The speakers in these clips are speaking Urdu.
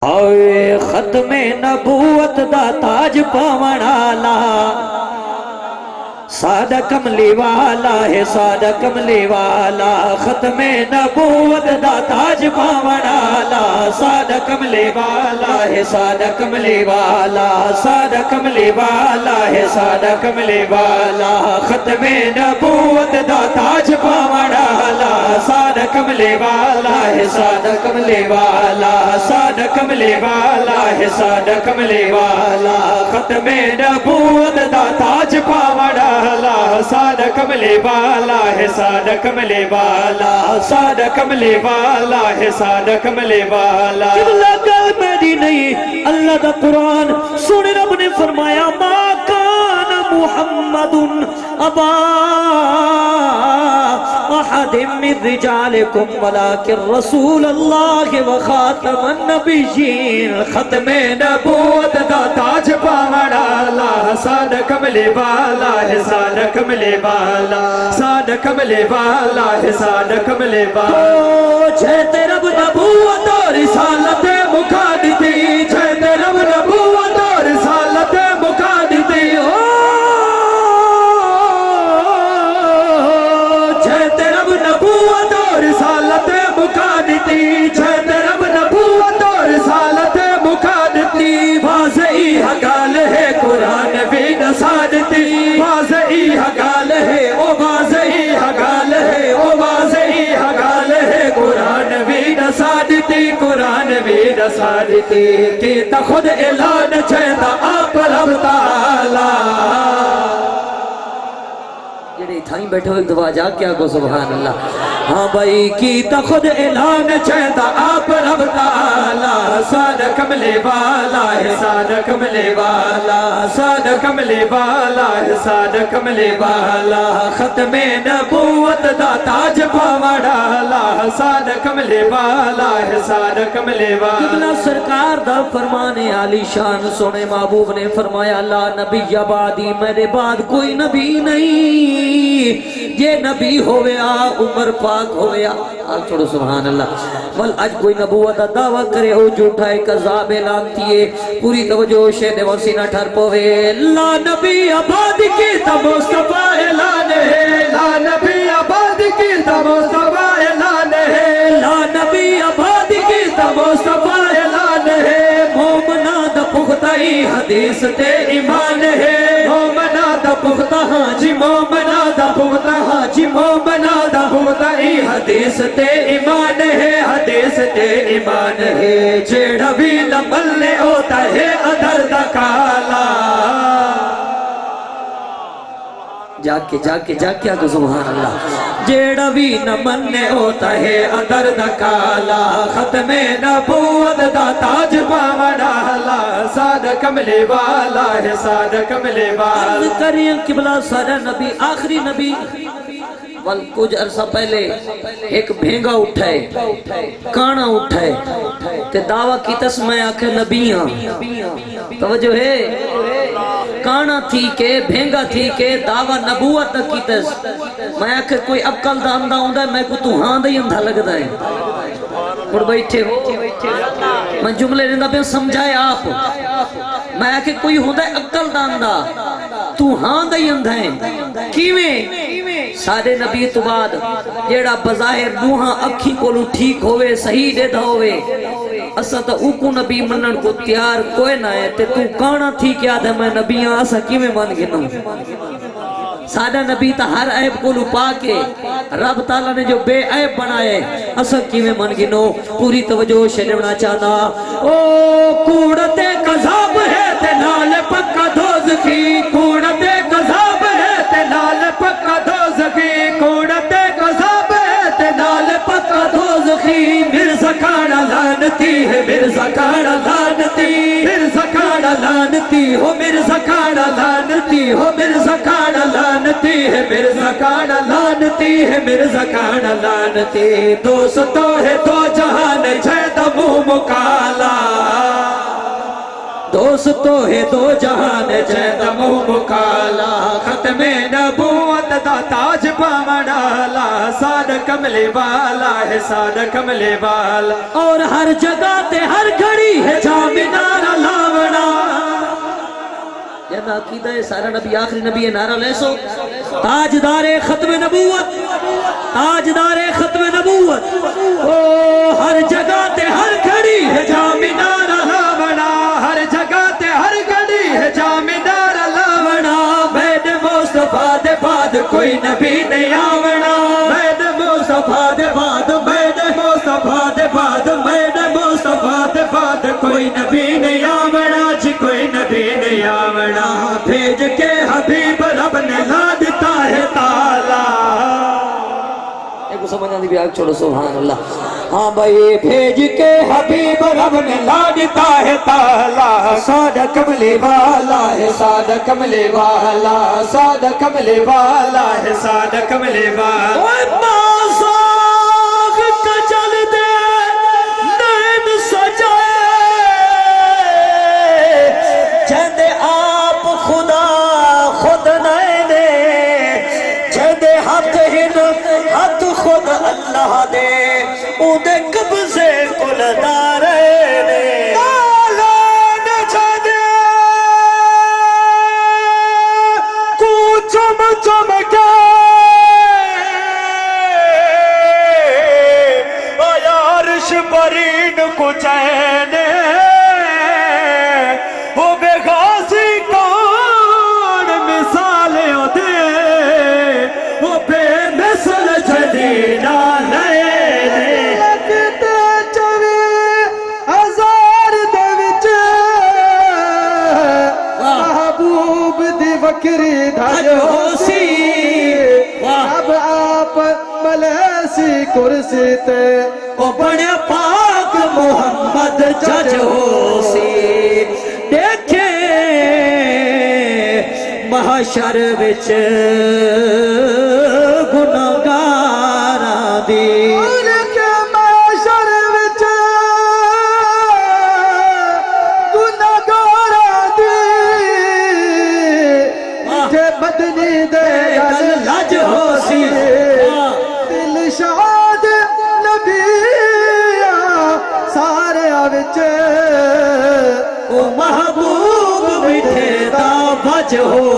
آوے ختم نبوت دا تاج پاون آلا سادہ کملی والا ہے سادہ کملی والا ختم نبوت دا تاج پاون آلا سادہ کملی والا ہے سادہ کملی والا سادہ کملی والا ہے سادہ کملی والا ختم نبوت دا تاج پاون آلا سادہ کملی والا ہے سادہ کملی والا سادہ کملی والا ہے سادہ کملی والا ختم نبوت دا تاج پاون آلا سادہ کملی والا ہے سادہ کملی والا سادہ کملی والا ہے سادہ کملی والا قبلہ گل میری نہیں اللہ دا قرآن سنے رب نے فرمایا ما کان محمد ابا احد من رجالکم ولکن رسول اللہ وخاتم النبیین ختم نبوت دا تاج پاون آلا سادہ کملی والا ہے سادہ کملی والا سادہ کملی والا ہے سادہ کملی والا چھتے رب نبوت اور رسالت مکا دیتی چھتے رب نبوت اور رسالت مکا دیتی چھتے رب نبوت اور رسالت مکا دیتی چھتے رب نبوت اور رسالت مکا دیتی واضحی حقال ہے قرآن بھی نسادتی واضحی حقال ہے او واضحی حقال ہے او واضحی حقال ہے قرآن بھی نسادتی قرآن بھی نسادتی کیتا خود اعلان چھتا آپ رب تعالی جڑے تھائیں بیٹھو ایک دفعہ جا کیا کو سبحان اللہ ہاں بھائی کیتا خود اعلان چھتا آپ رب تعالی سادہ کملی والا ہے سادہ کملی والا سادہ کملی والا ہے سادہ کملی والا ختم نبوت دا تاج پاون آلا سادہ کملی والا ہے سادہ کملی والا قبلہ سرکار دا فرمانے عالی شان سونے محبوب نے فرمایا لا نبی بعدی میرے بعد کوئی نبی نہیں یہ نبی ہویا عمر پاک ہویا آج چھوڑو سبحان اللہ ول آج کوئی نبوت دعویٰ کرے ہو جھوٹا ہے قذاب اعلانتی ہے پوری توجہ شہد وسینہ ٹھر پوے لا نبی آباد کی تب مصطفیٰ اعلان ہے لا نبی آباد کی تب مصطفیٰ اعلان ہے لا نبی آباد کی تب مصطفیٰ اعلان ہے مومنہ دا پختائی حدیث تے ایمان ہے مومنہ دا پختہ جی مومنہ دا پختہ جی مومنہ دا پختائی حدیث تے ایمان ہے حدیث تے ایمان ہے جیڑا بھی نہ ملنے ہوتا ہے ادھر دا کالا جا کے آگو سبحان اللہ جیڑا بھی نہ مننے ہوتا ہے ادھر دا کالا ختم نبوت دا تاج پاون آلا سادہ کملی والا ہے سادہ کملی والا عرض کریں قبلہ سارا نبی آخری نبی ول کچھ عرصہ پہلے ایک بھینگا اٹھائے کانا اٹھائے تے دعویٰ کی تسمہ آکھے نبیاں توجہ ہے کانا تھی کے بھینگا تھی کے دعویٰ نبوت کی تس میں آکھے کوئی عقل دا اندھا ہوندہ ہے میں کو تو ہاں دے اندھا لگتا ہے اور بیٹھے میں جملے رندہ پہ سمجھائے آپ میں آکھے کوئی ہوندہ ہے عقل دا اندھا تو ہاں دے اندھا ہے کیویں سارے نبی تو بعد جیڑا بظاہر نوہاں اکھی کولو ٹھیک ہوئے صحیح دے دا ہوئے اسا تا اوکو نبی منن کو تیار کوئی نہ ہے تے تو کانا تھی کیا دے میں نبیاں اسا کی میں مان گنوں سادہ نبی تا ہر عیب کو لپا کے رب تعالیٰ نے جو بے عیب بنائے اسا کی میں مان گنوں پوری توجہ شنونا چاہنا او کوڑتے قذاب ہے تے نال پکا دوزخی کوڑتے قذاب ہے تے نال پکا دوزخی کوڑتے قذاب ہے تے نال پکا دوزخی مرزا کھانا لانتی ہے مرزا کھانا لانتی مرزا کھانا لانتی ہو مرزا کھانا لانتی ہو مرزا کھانا لانتی ہے مرزا کھانا لانتی ہے مرزا کھانا لانتی دوستو ہے دو جہان چھیدہ منہ مکالا دوستو ہے دو جہان چھیدہ منہ مکالا ختم نبوت دا تاج پامڑالا سادہ کملے والا ہے سادہ کملے والا اور ہر جگہ تے ہر گھڑی ہے جامع نعرہ لاونا یہ عقیدہ ہے سارا نبی آخری نبی ہے نعرہ لے سو تاجدار ختم نبوت تاجدار ختم نبوت او ہر جگہ تے ہر گھڑی ہے جامع نعرہ لاونا ہر جگہ تے ہر گھڑی ہے جامع نعرہ لاونا بید مصطفیٰ دے بعد کوئی نبی نہیں آونا بید مصطفیٰ دے بعد بید مصطفیٰ دے بعد بید مصطفیٰ دے بعد کوئی نبی نہیں آونا جی کوئی نبی نہیں آونا بھیج کے حبیب رب نے لا دیتا ہے تالا ایک سمجھا دی بھی آگ چھوڑو سبحان اللہ ہاں بھائی بھیج کے حبیب رب نے لا دیتا ہے تالا سادہ کملے والا ہے سادہ کملے والا سادہ کملے والا ہے سادہ کملے والا ہاتھ خود اللہ دے اودے قبضے کل دارے نے آلان چھدے کو چم چم کے آیا عرش برین کو چینے ہو بے غازی کون مثالیں دے وہ بے مثل جدیدہ نئے دے لگتے چوے ہزار دے وچے محبوب دی وکری دھاجو سی اب آپ ملیسی کرسی تے وہ بڑے پاک محمد ججو سی دیکھے محشر وچ گناہگاراں دی کے محشر وچ گناہگاراں دی کہ بدنی دے گل لج ہو سی دل شاد نبی سارے وچ او محبوب میٹھے دا بج ہو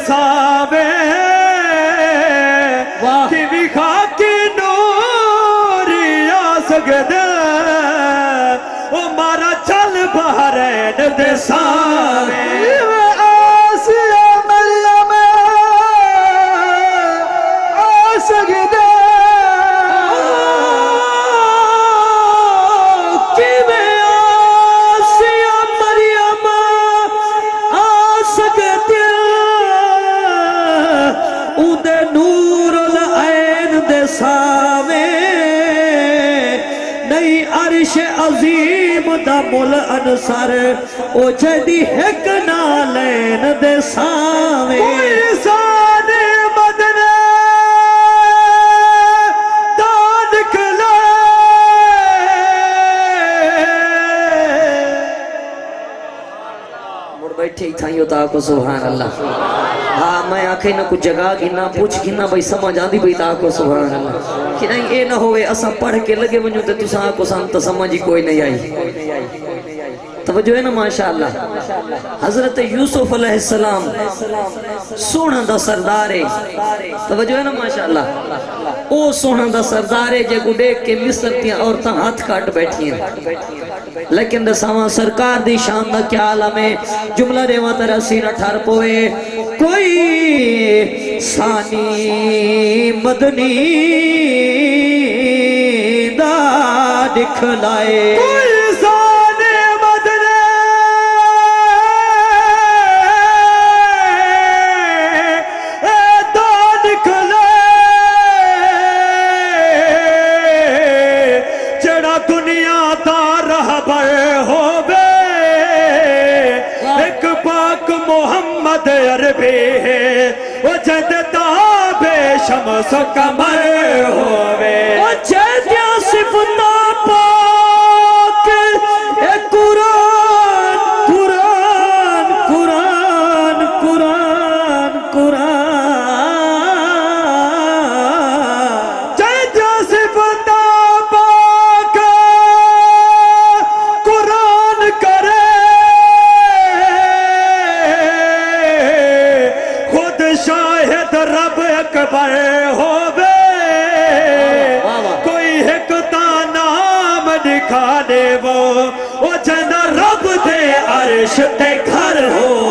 ساوے کہ بھی خاکی نوری آ سکدے او مارا چل بہرین دے ساوے آسیہ مریم آ سکدے کہ میں آسیہ مریم آ سکدے اودے نور العین دے ساوے نئی عرش عظیم دا مل انصر او جدی ہک نالین دے ساوے کوئی سانے مدنے دانک لے مڑ بیٹھے ہی تھائیو تاکو سبحان اللہ ہاں میں آنکھیں نہ کچھ جگہ کی نہ پوچھ کی نہ بھئی سمجھ آن دی بھئی تاکو سبحان اللہ کہ نہیں اے نہ ہوئے اسا پڑھ کے لگے ونجو تے تسا آنکھو سانتا سمجھی کوئی نہیں آئی توجہ ہے نا ماشاءاللہ حضرت یوسف علیہ السلام سونا دا سردارے توجہ ہے نا ماشاءاللہ او سونا دا سردارے جے کو دیکھ کے مصر تیاں عورتاں ہاتھ کاٹ بیٹھی ہیں لیکن دساواں سرکار دی شان دا کیا عالم ہے جملہ ریوہ ترہ سینہ ٹھار پوئے کوئی ثانی مدنی دا دکھلائے کوئی ثانی مدنی دا دکھلائے جڑا دنیا دا رہبر ہو بے ایک پاک محمد عربی ہے وہ جدتا بے شمس و قمر ہووے جیدیا صفتہ پاک اے قرآن قرآن قرآن قرآن قرآن جیدیا صفتہ پاک قرآن کرے خود شاہد رب اکبر ہووے کوئی ایک تا نام دکھا دے وہ جنہ رب دے عرش تے گھر ہو